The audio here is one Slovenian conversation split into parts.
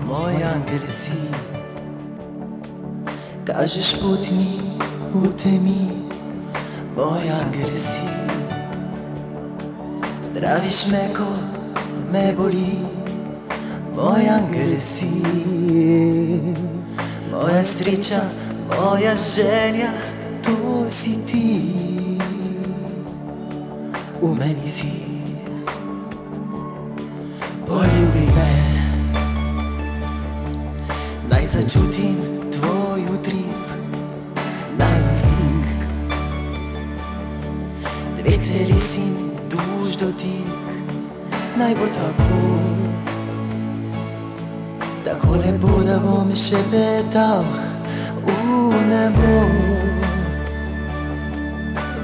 Moj angel si, kažeš put mi v temi. Moj angel si, zdraviš me, ko me boli. Moj angel si, moja sreča, moja želja, to si ti. V meni si, poljubi me, naj začutim tvoj utrip, naj instinkt, dve telesi in duš dotik, naj bo tako, tako lepo, da bom še petal v nebo,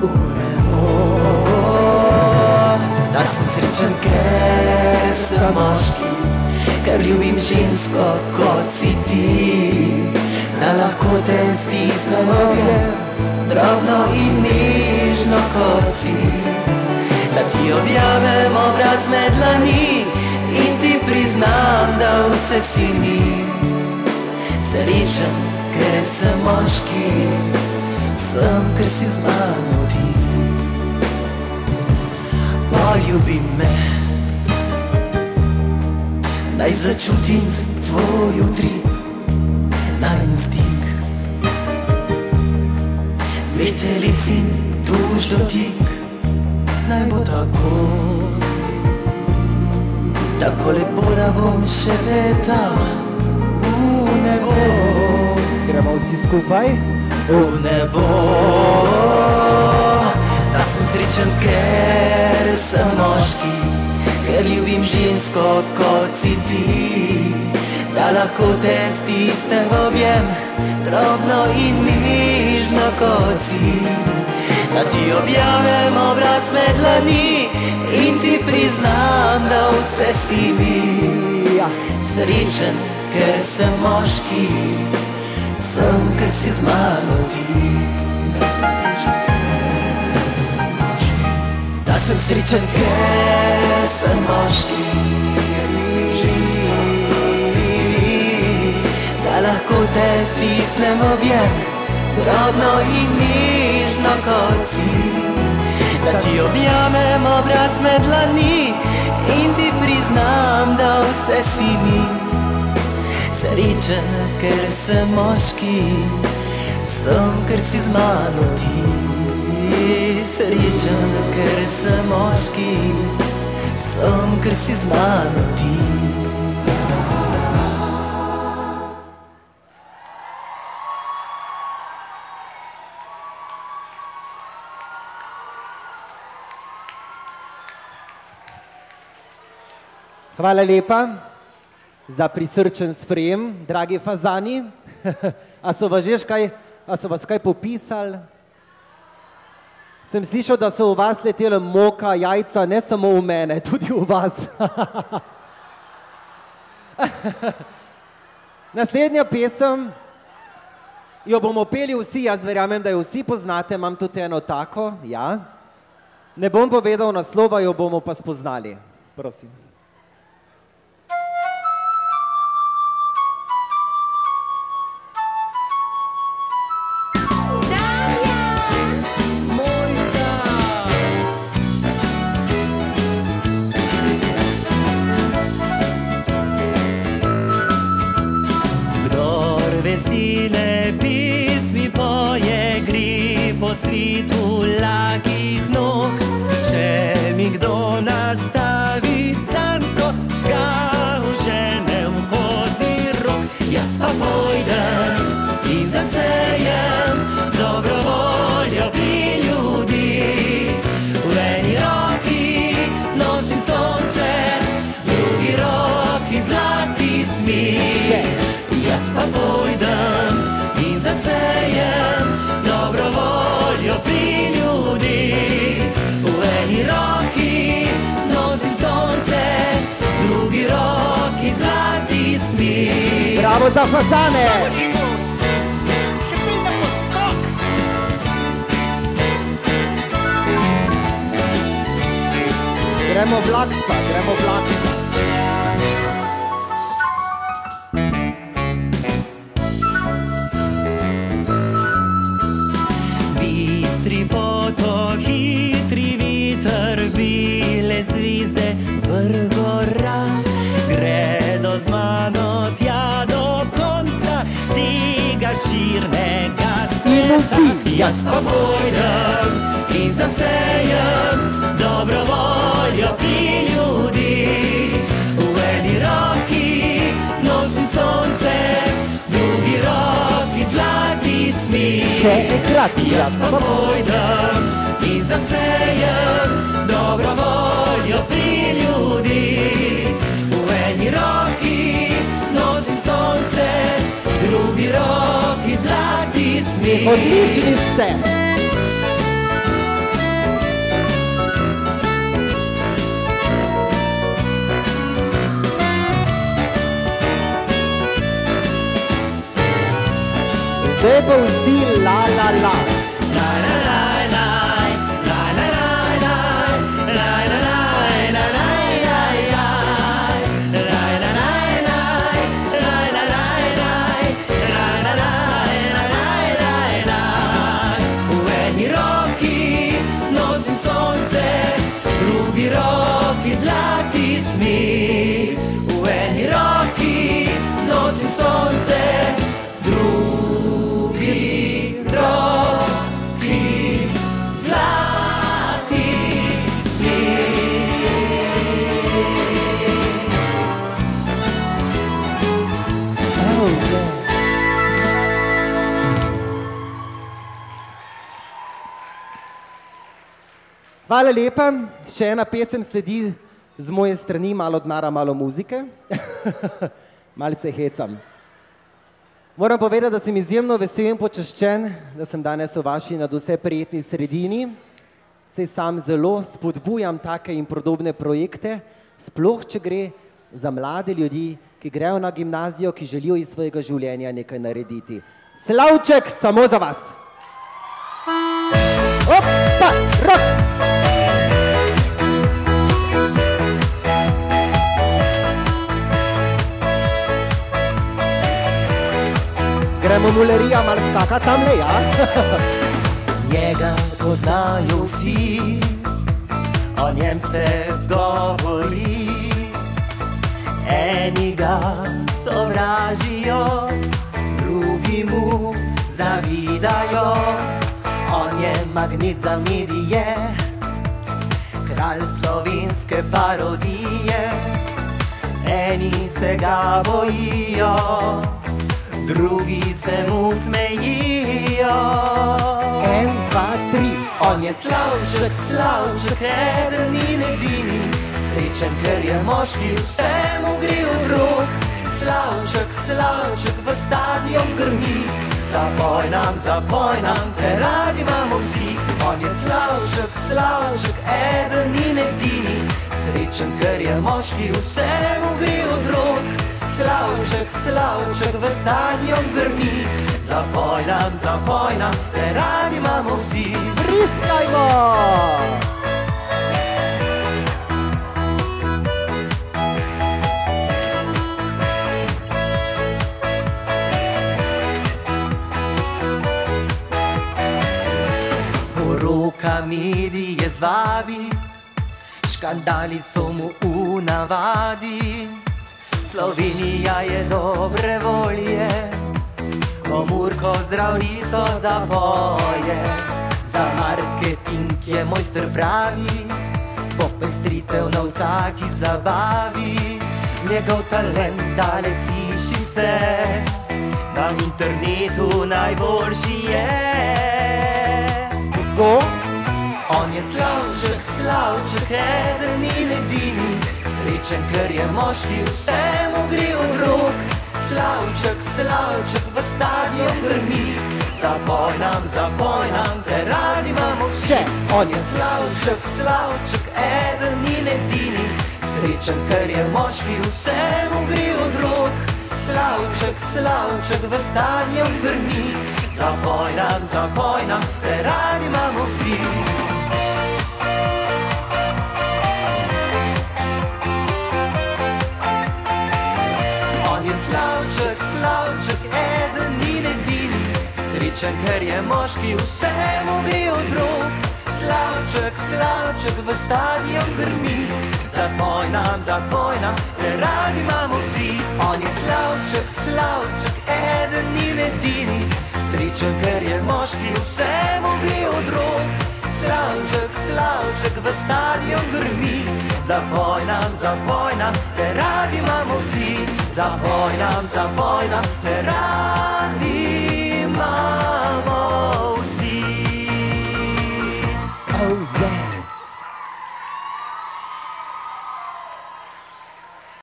v nebo. Da sem srečen, ker sem moški, ker ljubim žensko, kot si ti. Da lahko te stisnem objem, drobno in nežno, kot si. Da ti objavim obraz med dlani in ti priznam, da vse si mi. Srečen, ker sem moški, sem, ker si z mano ti. Poljubi me, naj začutim tvoj utrip, naj instinkt, dveh teles in duš dotik, naj bo tako, tako lepo, da bom še letal v nebo. Gremo vsi skupaj? V nebo. Da sem srečen, ker sem moški, ker ljubim žensko, kot si ti. Da lahko te stisnem v objem, drobno in nežno, kot si. Da ti objavim obraz med dlani in ti priznam, da vse si mi. Srečen, ker sem moški, sem, ker si z mano ti. Da sem srečen, ker sem moški, da lahko te stisnem objem, drobno in nežno, kot si. Da ti objavim obraz med dlani in ti priznam, da vse si mi. Srečen, ker sem moški, sem, ker si z mano ti. Srečen, ker sem moški, sem, ker si z mano ti. Hvala lepa za prisrčen sprejem, dragi fazani. A so vas kaj popisali? Sem slišal, da so v vas letele moka, jajca, ne samo v mene, tudi v vas. Naslednja pesem, jo bomo peli vsi, jaz verjamem, da jo vsi poznate, imam tudi eno tako, ja. Ne bom povedal naslova, jo bomo pa spoznali. Prosim. Vesele pismi poje, gre po svitu lakih nog. Če mi kdo nastavi sanko, ga uženem kozi rok. Jaz pa pojdem in zasejem dobro voljo pri ljudi. V eni roki nosim sonce, v drugi roki zlati smih. Jaz pa pojdem in zasejem dobro voljo pri ljudi. V eni roki nosim sonce, v drugi roki zlati smih. Bravo za fazane! Še pride poskok! Gremo vlakca, gremo vlakca. Bistri potok, hitri viter, bile zvizde, vrh gora. Gredo z mano tja do konca tega širnega sveta. Jaz pa pojdem in zasejem dobro voljo pri ljudi. V eni roki nosim sonce, v drugi roki zlati smih. Še enkrat, Jaz pa pojdem in zasejem dobro voljo pri ljudi. V eni roki nosim sonce, v drugi roki zlati smih. Odlični ste. Zdaj pa vsi la la la. V eni roki nosim sonce, v drugi roki zlati smih. V eni roki nosim sonce, v drugi roki zlati smih. Oh, yeah. Hvala lepa. Še ena pesem sledi z moje strani, malo denara, malo muzike. Malce hecam. Moram povedati, da sem izjemno vesel in počaščen, da sem danes v vaši nadvse prijetni sredini. Saj sam zelo spodbujam take in podobne projekte, sploh če gre za mlade ljudi, ki grejo na gimnazijo, ki želijo iz svojega življenja nekaj narediti. Slavček samo za vas! Opa, rok! Gremo mulerija malo skaka tamle, ja? Njega poznajo vsi, o njem se govori. Eni ga sovražijo, drugi mu zavidajo. On je magnet za medije, kralj slovenske parodije. Eni se ga bojijo, drugi se mu smejijo. 1, 2, 3. On je slavček, slavček, eden in edini, srečen, ker je moški, vse mu gre od rok. Slavček, slavček, v stadion grmi, zapoj nam, te radi imamo vsi. On je slavček, slavček, eden in edini, srečen, ker je moški, vse mu gre od rok. Slavček, slavček, v stadion grmi, zapoj nam, te radi imamo vsi. Priskajmo! Poroka medije zvabi, škandali so mu v navadi. Slovenija je dobre volje, ko Murko zdravnico zapoje. Za marketing je mojster pravi, popestritev na vsaki zabavi. Njegov talent daleč sliši se, na internetu najboljši je. Kdo? On je slavček, slavček, eden in edini, srečen, ker je moški, vse mu gre od rok. Slavček, slavček, v stadion grmi, zapoj nam, te radi imamo vsi. On je slavček, slavček, eden in edini, srečen, ker je moški, vse mu gre od rok. Slavček, slavček, v stadion grmi, zapoj nam, te radi imamo vsi. Slavček, eden in edini, srečen, ker je moški, vsemu gre od rok. Slavček, Slavček, v stadion grmi, zapoj nam, te radi imamo vsi. On je Slavček, Slavček, eden in edini, srečen, ker je moški, vsemu gre od rok. Slavček, Slavček, v stadion grmi, zapoj nam, te radi imamo vsi. Zapoj nam, te radi.